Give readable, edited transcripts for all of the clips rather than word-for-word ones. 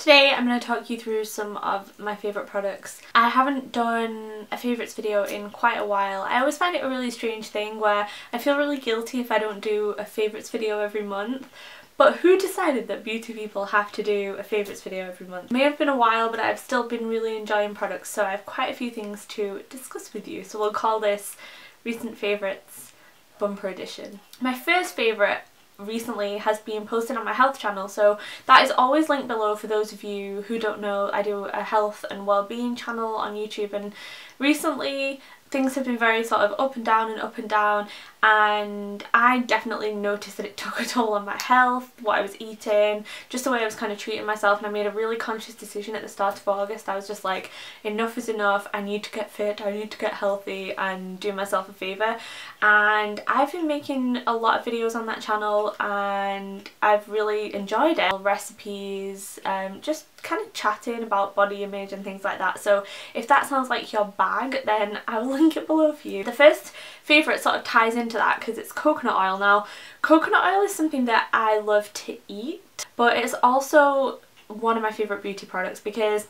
Today I'm going to talk you through some of my favourite products. I haven't done a favourites video in quite a while. I always find it a really strange thing where I feel really guilty if I don't do a favourites video every month. But who decided that beauty people have to do a favourites video every month? It may have been a while, but I've still been really enjoying products, so I have quite a few things to discuss with you. So we'll call this Recent Favourites Bumper Edition. My first favourite recently has been posted on my health channel, so that is always linked below for those of you who don't know. I do a health and well-being channel on YouTube, and recently things have been very sort of up and down, and I definitely noticed that it took a toll on my health, what I was eating, just the way I was kind of treating myself, and I made a really conscious decision at the start of August. I was just like, enough is enough, I need to get fit, I need to get healthy and do myself a favour. And I've been making a lot of videos on that channel and I've really enjoyed it. Recipes, just kind of chatting about body image and things like that. So if that sounds like your bag, then I will link it below for you. The first favourite sort of ties into that because it's coconut oil. Now, coconut oil is something that I love to eat, but it's also one of my favourite beauty products because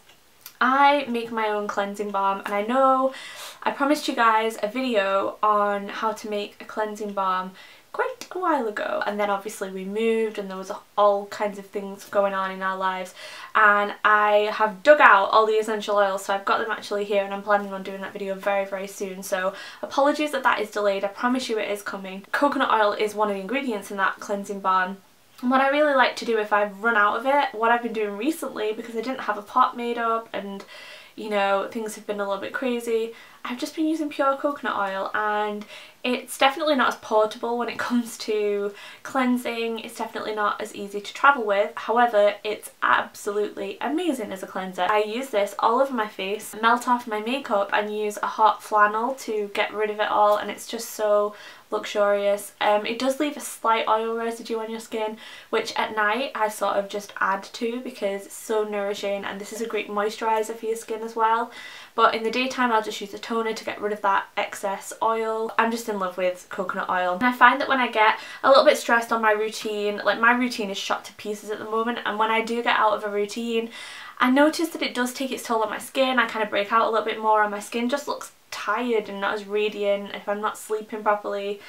I make my own cleansing balm, and I know I promised you guys a video on how to make a cleansing balm quite a while ago, and then obviously we moved and there was all kinds of things going on in our lives, and I have dug out all the essential oils, so I've got them actually here and I'm planning on doing that video very soon. So apologies that that is delayed. I promise you it is coming. Coconut oil is one of the ingredients in that cleansing balm. And what I really like to do if I've run out of it, what I've been doing recently, because I didn't have a pot made up and you know things have been a little bit crazy, I've just been using pure coconut oil, and it's definitely not as portable when it comes to cleansing. It's definitely not as easy to travel with. However, it's absolutely amazing as a cleanser. I use this all over my face, melt off my makeup and use a hot flannel to get rid of it all, and it's just so luxurious. It does leave a slight oil residue on your skin, which at night I sort of just add to because it's so nourishing, and this is a great moisturiser for your skin as well. But in the daytime I'll just use a toner to get rid of that excess oil. I'm just in love with coconut oil. And I find that when I get a little bit stressed on my routine, like my routine is shot to pieces at the moment, and when I do get out of a routine, I notice that it does take its toll on my skin. I kind of break out a little bit more and my skin just looks tired and not as radiant if I'm not sleeping properly.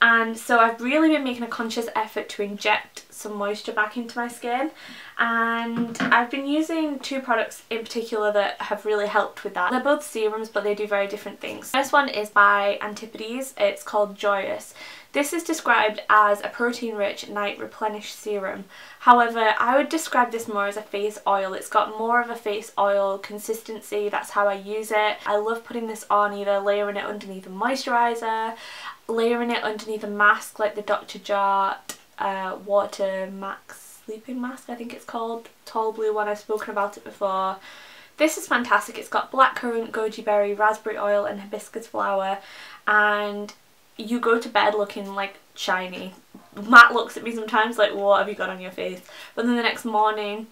And so I've really been making a conscious effort to inject some moisture back into my skin, and I've been using two products in particular that have really helped with that. They're both serums, but they do very different things. The first one is by Antipides. It's called Joyous. This is described as a protein-rich night replenish serum. However, I would describe this more as a face oil. It's got more of a face oil consistency. That's how I use it. I love putting this on, either layering it underneath a moisturiser, layering it underneath a mask like the Dr. Jart Water Max Sleeping Mask, I think it's called. Tall blue one, I've spoken about it before. This is fantastic. It's got blackcurrant, goji berry, raspberry oil and hibiscus flower, and you go to bed looking like shiny. Matt looks at me sometimes like, what have you got on your face? But then the next morning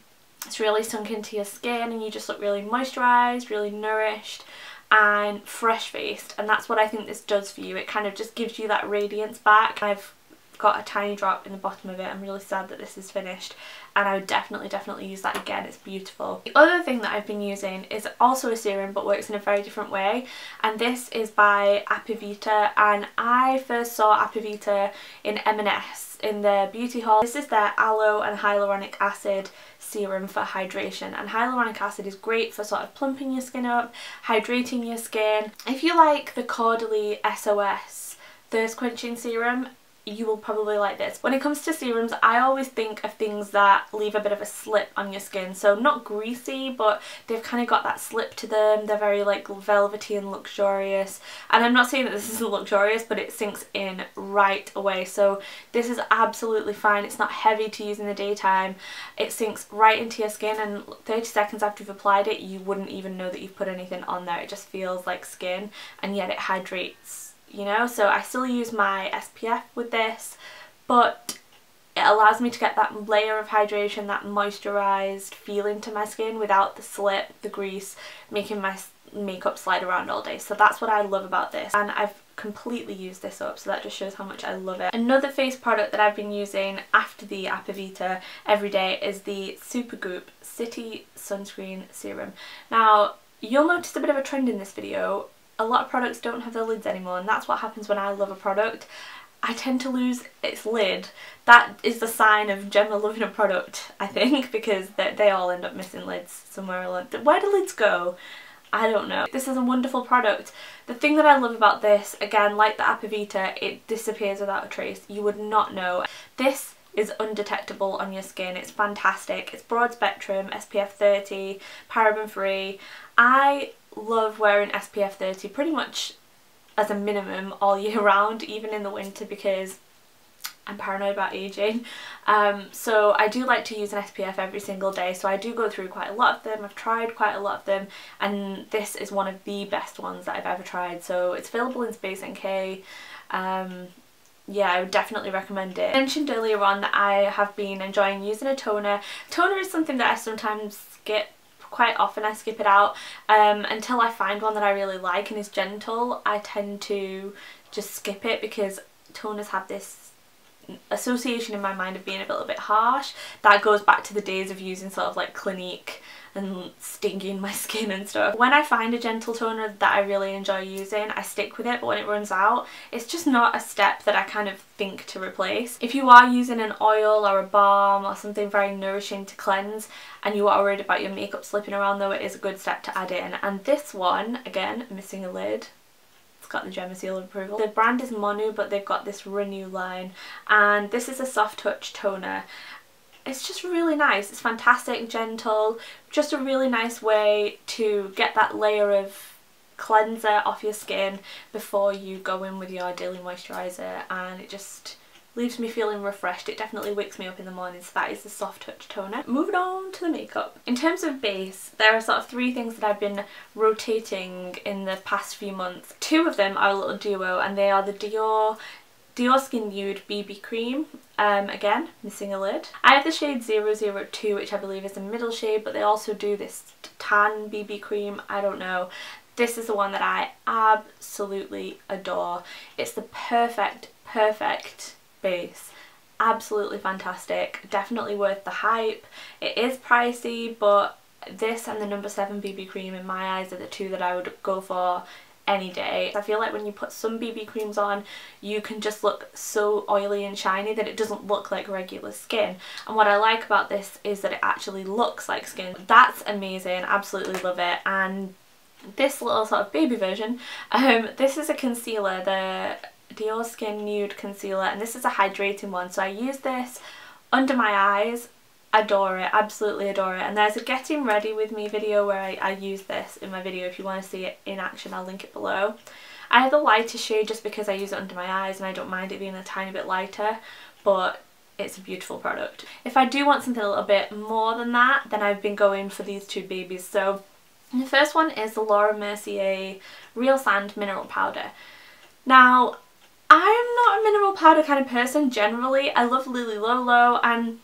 it's really sunk into your skin and you just look really moisturised, really nourished and fresh faced, and that's what I think this does for you. It kind of just gives you that radiance back. I've got a tiny drop in the bottom of it. I'm really sad that this is finished, and I would definitely use that again. It's beautiful. The other thing that I've been using is also a serum but works in a very different way, and this is by Apivita, and I first saw Apivita in M&S in their beauty haul. This is their aloe and hyaluronic acid serum for hydration, and hyaluronic acid is great for sort of plumping your skin up, hydrating your skin. If you like the Caudalie SOS thirst quenching serum, you will probably like this. When it comes to serums, I always think of things that leave a bit of a slip on your skin. So not greasy, but they've kind of got that slip to them. They're very like velvety and luxurious. And I'm not saying that this isn't luxurious, but it sinks in right away. So this is absolutely fine. It's not heavy to use in the daytime. It sinks right into your skin, and 30 seconds after you've applied it, you wouldn't even know that you've put anything on there. It just feels like skin, and yet it hydrates, you know. So I still use my SPF with this, but it allows me to get that layer of hydration, that moisturised feeling to my skin without the slip, the grease, making my makeup slide around all day. So that's what I love about this, and I've completely used this up, so that just shows how much I love it. Another face product that I've been using after the Apivita every day is the Supergoop City Sunscreen Serum. Now, you'll notice a bit of a trend in this video. A lot of products don't have their lids anymore, and that's what happens when I love a product. I tend to lose its lid. That is the sign of Gemma loving a product, I think, because they all end up missing lids somewhere along. Where do lids go? I don't know. This is a wonderful product. The thing that I love about this, again, like the Apivita, it disappears without a trace. You would not know. This is undetectable on your skin. It's fantastic. It's broad spectrum, SPF 30, paraben free. I love wearing SPF 30 pretty much as a minimum all year round, even in the winter, because I'm paranoid about aging. So I do like to use an SPF every single day, so I do go through quite a lot of them. I've tried quite a lot of them, and this is one of the best ones that I've ever tried. So it's available in Space NK. Yeah, I would definitely recommend it. I mentioned earlier on that I have been enjoying using a toner. Toner is something that I sometimes skip. Quite often I skip it out until I find one that I really like and is gentle. I tend to just skip it because toners have this association in my mind of being a little bit harsh. That goes back to the days of using sort of like Clinique and stinging my skin and stuff. When I find a gentle toner that I really enjoy using, I stick with it, but when it runs out, it's just not a step that I kind of think to replace. If you are using an oil or a balm or something very nourishing to cleanse and you are worried about your makeup slipping around, though, it is a good step to add in. And this one, again, missing a lid. It's got the Gemma seal of approval. The brand is Monu, but they've got this Renu line, and this is a soft touch toner. It's just really nice. It's fantastic, gentle, just a really nice way to get that layer of cleanser off your skin before you go in with your daily moisturiser, and it just leaves me feeling refreshed. It definitely wakes me up in the morning, so that is the soft touch toner. Moving on to the makeup. In terms of base, there are sort of three things that I've been rotating in the past few months. Two of them are a little duo, and they are the Dior Skin Nude BB Cream. Again, missing a lid. I have the shade 002, which I believe is a middle shade, but they also do this tan BB cream. I don't know. This is the one that I absolutely adore. It's the perfect base. Absolutely fantastic. Definitely worth the hype. It is pricey, but this and the No. 7 BB cream in my eyes are the two that I would go for any day. I feel like when you put some BB creams on, you can just look so oily and shiny that it doesn't look like regular skin. And what I like about this is that it actually looks like skin. That's amazing. Absolutely love it. And this little sort of baby version, this is a concealer, the Dior Skin Nude concealer, and this is a hydrating one. So I use this under my eyes. Adore it, absolutely adore it. And there's a getting ready with me video where I use this in my video. If you want to see it in action, I'll link it below. I have the lighter shade just because I use it under my eyes and I don't mind it being a tiny bit lighter, but it's a beautiful product. If I do want something a little bit more than that, then I've been going for these two babies. So the first one is the Laura Mercier Real Sand Mineral Powder. Now, I'm not a mineral powder kind of person generally. I love Lily Lolo, and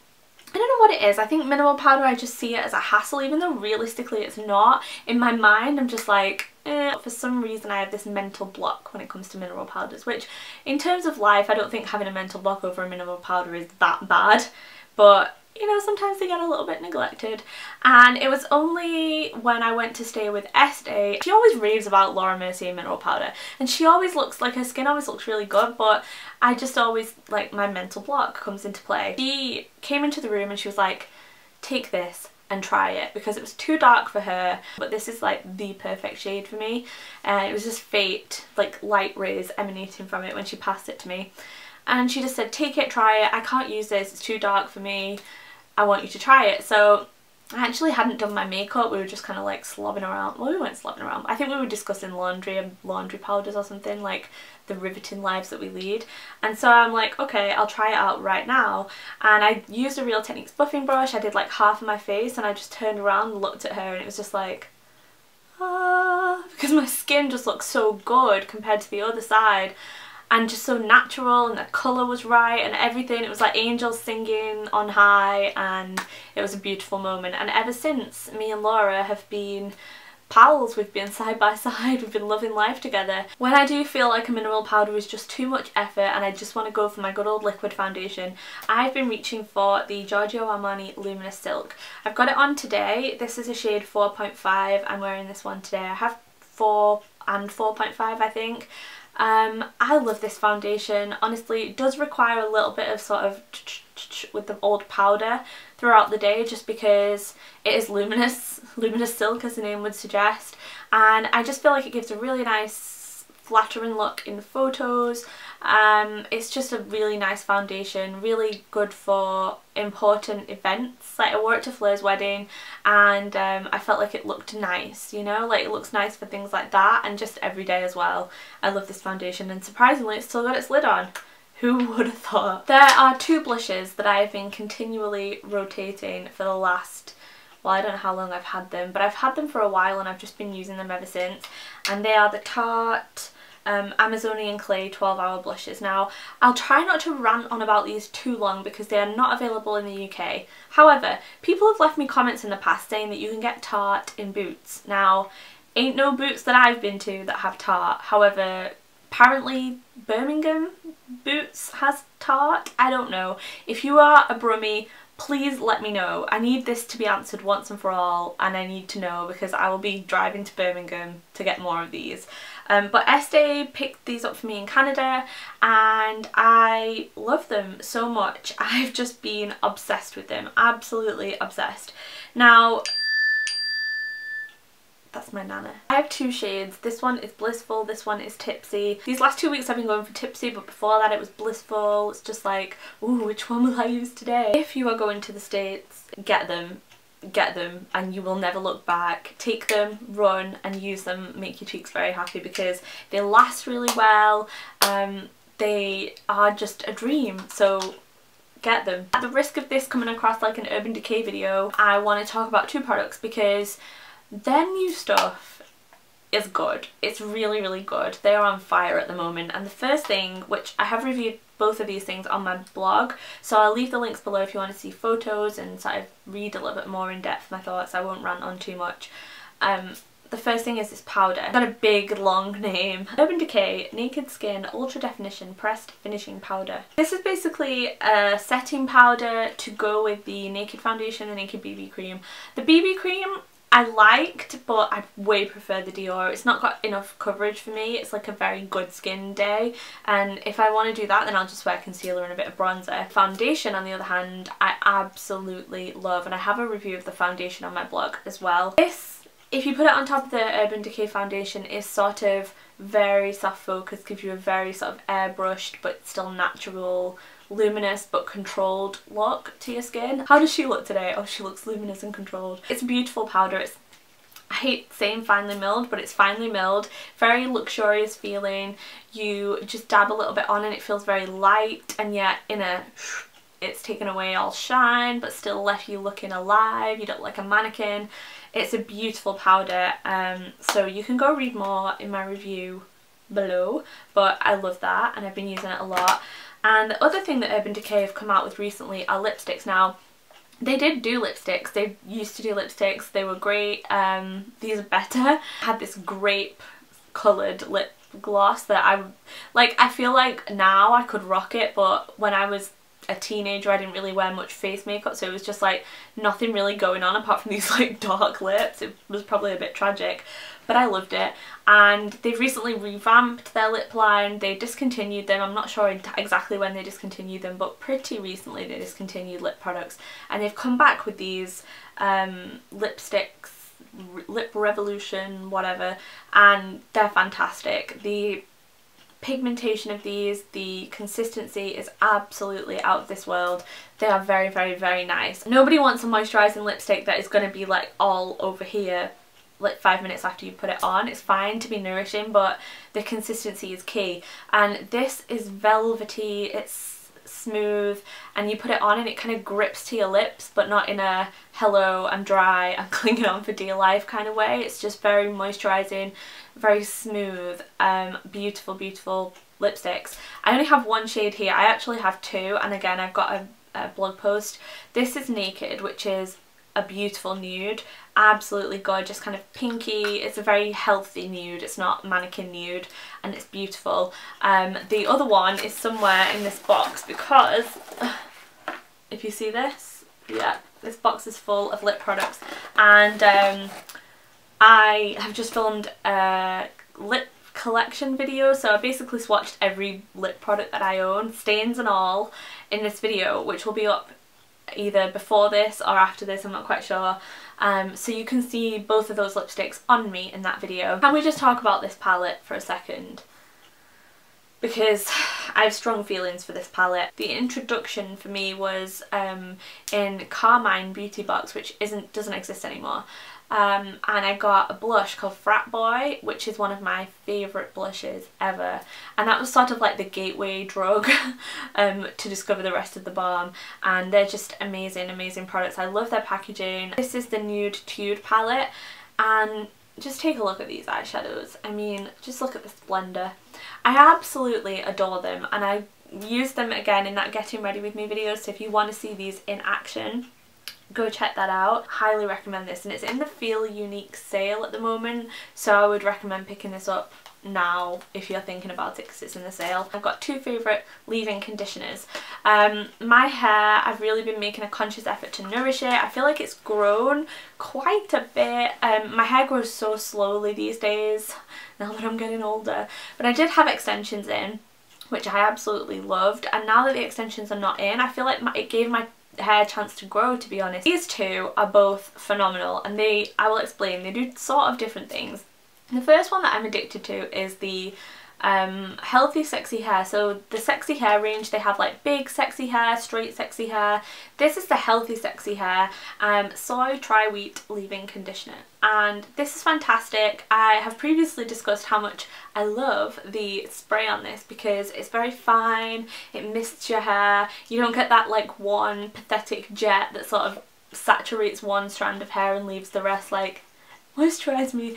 I don't know what it is. I think mineral powder, I just see it as a hassle, even though realistically it's not. In my mind, I'm just like, For some reason I have this mental block when it comes to mineral powders, which in terms of life, I don't think having a mental block over a mineral powder is that bad. But you know, sometimes they get a little bit neglected. And it was only when I went to stay with Estee, she always raves about Laura Mercier mineral powder, and she always looks like her skin always looks really good, but I just always, like, my mental block comes into play. She came into the room and she was like, take this and try it, because it was too dark for her, but this is like the perfect shade for me. And it was just fate, like light rays emanating from it when she passed it to me. And she just said, take it, try it, I can't use this, it's too dark for me, I want you to try it. So I actually hadn't done my makeup, we were just kind of like slobbing around. Well, we weren't slobbing around, I think we were discussing laundry and laundry powders or something, like the riveting lives that we lead. And so I'm like, okay, I'll try it out right now. And I used a Real Techniques buffing brush, I did like half of my face, and I just turned around and looked at her, and it was just like, because my skin just looked so good compared to the other side. And just so natural, and the colour was right and everything. It was like angels singing on high, and it was a beautiful moment. And ever since, me and Laura have been pals, we've been side by side, we've been loving life together. When I do feel like a mineral powder is just too much effort and I just want to go for my good old liquid foundation, I've been reaching for the Giorgio Armani Luminous Silk. I've got it on today. This is a shade 4.5. I'm wearing this one today. I have 4 and 4.5 I think. I love this foundation. Honestly, it does require a little bit of sort of with the old powder throughout the day just because it is luminous silk as the name would suggest, and I just feel like it gives a really nice flattering look in photos. It's just a really nice foundation, really good for important events. Like I wore it to Flair's wedding and I felt like it looked nice, you know, like it looks nice for things like that and just every day as well. I love this foundation and surprisingly it's still got its lid on. Who would have thought? There are 2 blushes that I have been continually rotating for the last, well, I don't know how long I've had them, but I've had them for a while and I've just been using them ever since, and they are the Tarte Amazonian Clay 12-hour blushes. Now, I'll try not to rant on about these too long because they are not available in the UK. However, people have left me comments in the past saying that you can get Tarte in Boots. Now, ain't no Boots that I've been to that have Tarte. However, apparently Birmingham Boots has Tarte. I don't know. If you are a brummie, please let me know. I need this to be answered once and for all, and I need to know because I will be driving to Birmingham to get more of these. But Estee picked these up for me in Canada and I love them so much. I've just been obsessed with them, absolutely obsessed. Now, that's my nana. I have 2 shades. This one is Blissful, this one is Tipsy. These last 2 weeks I've been going for Tipsy, but before that it was Blissful. It's just like, ooh, which one will I use today? If you are going to the States, get them and you will never look back. Take them, run and use them, make your cheeks very happy because they last really well. They are just a dream, so get them. At the risk of this coming across like an Urban Decay video, I want to talk about 2 products because their new stuff is good. It's really, really good. They are on fire at the moment. And the first thing, which I have reviewed both of these things on my blog, so I'll leave the links below if you want to see photos and sort of read a little bit more in depth my thoughts. I won't rant on too much. The first thing is this powder. It's got a big long name. Urban Decay Naked Skin Ultra Definition Pressed Finishing Powder. This is basically a setting powder to go with the Naked foundation, the Naked BB Cream. The BB Cream I liked, but I way prefer the Dior. It's not got enough coverage for me. It's like a very good skin day, and if I want to do that then I'll just wear concealer and a bit of bronzer. Foundation on the other hand I absolutely love, and I have a review of the foundation on my blog as well. This, if you put it on top of the Urban Decay foundation, is sort of very soft focus, gives you a very sort of airbrushed but still natural, luminous but controlled look to your skin. How does she look today? Oh, she looks luminous and controlled. It's a beautiful powder. It's, I hate saying finely milled, but it's finely milled, very luxurious feeling. You just dab a little bit on and it feels very light, and yet in a it's taken away all shine but still left you looking alive. You look like a mannequin. It's a beautiful powder, so you can go read more in my review below, but I love that and I've been using it a lot. And the other thing that Urban Decay have come out with recently are lipsticks. Now, they did do lipsticks. They used to do lipsticks. They were great. These are better. I had this grape coloured lip gloss that I feel like now I could rock it, but when I was a teenager I didn't really wear much face makeup, so it was just like nothing really going on apart from these like dark lips. It was probably a bit tragic, but I loved it. And they've recently revamped their lip line. They discontinued them. I'm not sure exactly when they discontinued them, but pretty recently they discontinued lip products, and they've come back with these lipsticks, Lip Revolution whatever, and they're fantastic. The pigmentation of these, the consistency is absolutely out of this world. They are very, very, very nice. Nobody wants a moisturising lipstick that is going to be like all over here like 5 minutes after you put it on. It's fine to be nourishing, but the consistency is key. And this is velvety, it's smooth, and you put it on and it kind of grips to your lips, but not in a hello, I'm dry, I'm clinging on for dear life kind of way. It's just very moisturising, very smooth, beautiful, beautiful lipsticks. I only have 1 shade here. I actually have 2, and again I've got a blog post. This is Naked, which is a beautiful nude. Absolutely gorgeous, kind of pinky. It's a very healthy nude, it's not mannequin nude, and it's beautiful. The other one is somewhere in this box because if you see this, yeah, this box is full of lip products, and I have just filmed a lip collection video, so I basically swatched every lip product that I own, stains and all, in this video, which will be up either before this or after this, I'm not quite sure. So you can see both of those lipsticks on me in that video. Can we just talk about this palette for a second? Because I have strong feelings for this palette. The introduction for me was in Carmine Beauty Box, which doesn't exist anymore. And I got a blush called Frat Boy, which is one of my favourite blushes ever, and that was sort of like the gateway drug to discover the rest of the balm, and they're just amazing products. I love their packaging. This is the Nude Tude palette, and just take a look at these eyeshadows. I mean, just look at the splendour. I absolutely adore them, and I use them again in that getting ready with me videos, so if you want to see these in action, go check that out. Highly recommend this, and it's in the Feel Unique sale at the moment, so I would recommend picking this up now if you're thinking about it because it's in the sale. I've got two favourite leave-in conditioners. My hair, I've really been making a conscious effort to nourish it. I feel like it's grown quite a bit. My hair grows so slowly these days now that I'm getting older, but I did have extensions in, which I absolutely loved, and now that the extensions are not in, I feel like it gave my hair a chance to grow, to be honest. These two are both phenomenal, and I will explain, they do sort of different things. The first one that I'm addicted to is the healthy sexy hair. So the sexy hair range, they have like big sexy hair, straight sexy hair. This is the healthy sexy hair soy tri-wheat leave-in conditioner, and this is fantastic. I have previously discussed how much I love the spray on this because it's very fine, it mists your hair, you don't get that like one pathetic jet that sort of saturates one strand of hair and leaves the rest like moisturise me.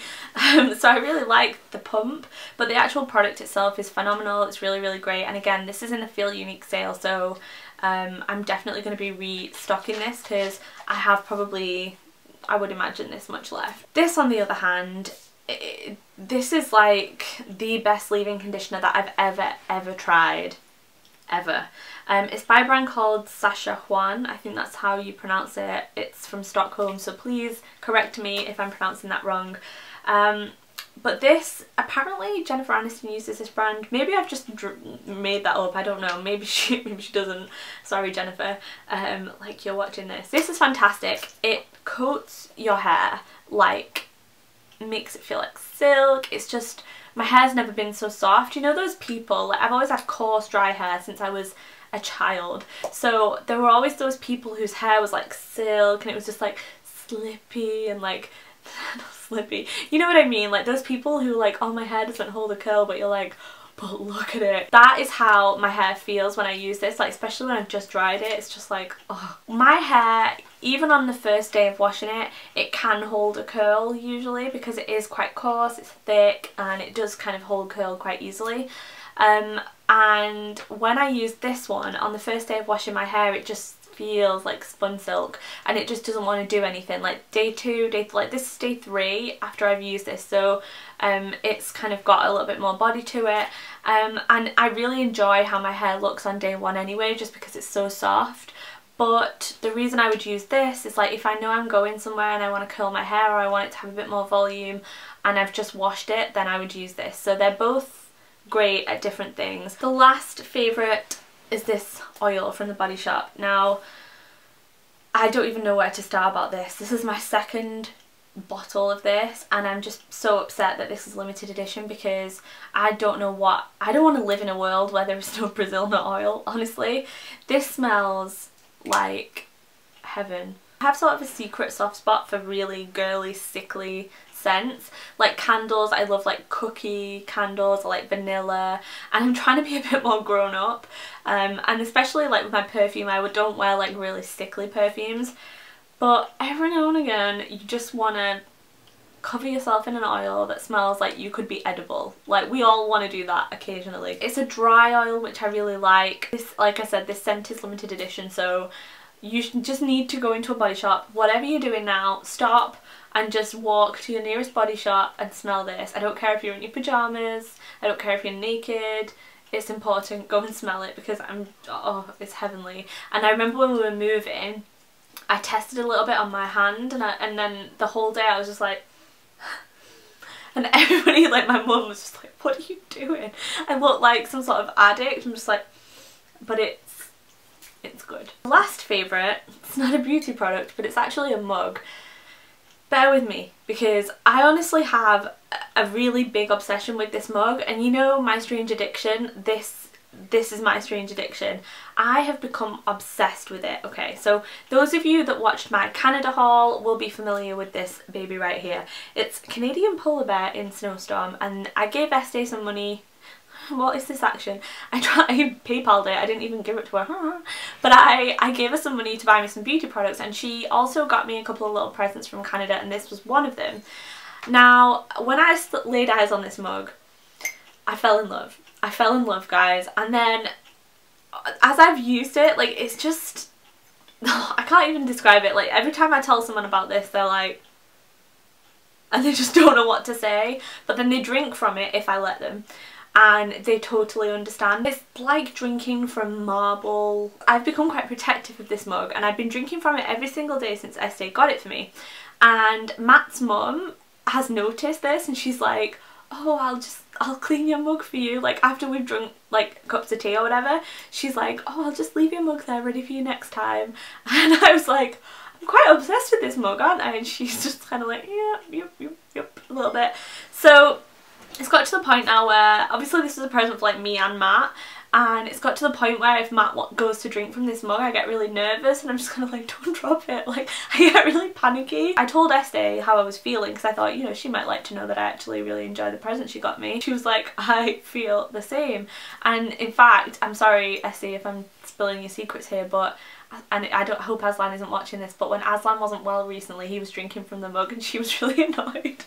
So I really like the pump, but the actual product itself is phenomenal. It's really great, and again, this is in the Feel Unique sale, so I'm definitely going to be restocking this because I have probably, I would imagine, this much left. This on the other hand, this is like the best leave-in conditioner that I've ever tried. It's by a brand called Sachajuan, I think that's how you pronounce it. It's from Stockholm, so please correct me if I'm pronouncing that wrong. But this, apparently Jennifer Aniston uses this brand. Maybe I've just made that up, I don't know. Maybe she doesn't. Sorry Jennifer, like you're watching this. This is fantastic. It coats your hair, like makes it feel like silk. It's just, my hair's never been so soft. You know those people, like I've always had coarse dry hair since I was a child, so there were always those people whose hair was like silk and it was just like slippy and like not slippy, you know what I mean, like those people who like, oh my hair doesn't hold a curl, but you're like, but look at it. That is how my hair feels when I use this, like especially when I've just dried it. It's just like, oh. My hair, even on the first day of washing it, it can hold a curl usually because it is quite coarse, it's thick, and it does kind of hold curl quite easily. And when I use this one on the first day of washing my hair, it just feels like spun silk, and it just doesn't want to do anything. Like day 2, like this is day 3 after I've used this, so it's kind of got a little bit more body to it, and I really enjoy how my hair looks on day 1 anyway, just because it's so soft. But the reason I would use this is like if I know I'm going somewhere and I want to curl my hair, or I want it to have a bit more volume and I've just washed it, then I would use this. So they're both great at different things. The last favourite is this oil from the Body Shop. Now, I don't even know where to start about this. This is my second bottle of this, and I'm just so upset that this is limited edition because I don't want to live in a world where there is no Brazil nut oil, honestly. This smells like heaven. I have sort of a secret soft spot for really girly, sickly scents. Like candles, I love like cookie candles or like vanilla, and I'm trying to be a bit more grown up, and especially like with my perfume, I don't wear like really sickly perfumes, but every now and again you just want to cover yourself in an oil that smells like you could be edible. Like we all want to do that occasionally. It's a dry oil which I really like. This, like I said, this scent is limited edition, so you just need to go into a body shop. Whatever you're doing now, stop and just walk to your nearest body shop and smell this. I don't care if you're in your pyjamas, I don't care if you're naked, it's important, go and smell it because oh, it's heavenly. And I remember when we were moving, I tested a little bit on my hand and then the whole day I was just like, and everybody, like my mum was just like, what are you doing? I look like some sort of addict. I'm just like, but it's good. Last favourite, it's not a beauty product but it's actually a mug. Bear with me because I honestly have a really big obsession with this mug, and you know my strange addiction, this is my strange addiction. I have become obsessed with it. Okay, so those of you that watched my Canada haul will be familiar with this baby right here. It's Canadian Polar Bear in Snowstorm, and I gave Estee some money. What is this action? I PayPal'd it, I didn't even give it to her. But I gave her some money to buy me some beauty products, and she also got me a couple of little presents from Canada, and this was one of them. Now, when I laid eyes on this mug, I fell in love. I fell in love, guys, and then as I've used it, like, it's just, I can't even describe it. Like, every time I tell someone about this, they're like, and they just don't know what to say, but then they drink from it if I let them. And they totally understand. It's like drinking from marble. I've become quite protective of this mug and I've been drinking from it every single day since Estee got it for me. And Matt's mum has noticed this and she's like, oh, I'll clean your mug for you. Like after we've drunk like cups of tea or whatever, she's like, oh, I'll just leave your mug there ready for you next time. And I was like, I'm quite obsessed with this mug, aren't I? And she's just kind of like, yeah, yep, a little bit. So it's got to the point now where, obviously this is a present for like me and Matt, and it's got to the point where if Matt goes to drink from this mug I get really nervous and I'm just kind of like, don't drop it, like I get really panicky. I told Estee how I was feeling because I thought, you know, she might like to know that I actually really enjoy the present she got me. She was like, I feel the same. And in fact, I'm sorry Estee if I'm spilling your secrets here, but and I hope Aslan isn't watching this, but when Aslan wasn't well recently he was drinking from the mug and she was really annoyed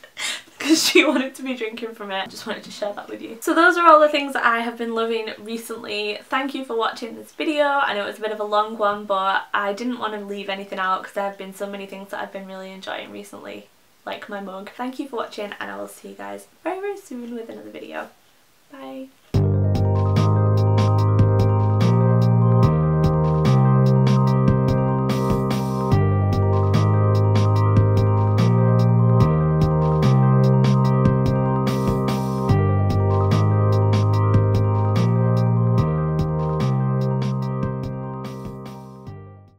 because she wanted to be drinking from it. I just wanted to share that with you. So those are all the things that I have been loving recently. Thank you for watching this video. I know it was a bit of a long one, but I didn't want to leave anything out because there have been so many things that I've been really enjoying recently, like my mug. Thank you for watching and I will see you guys very, very soon with another video.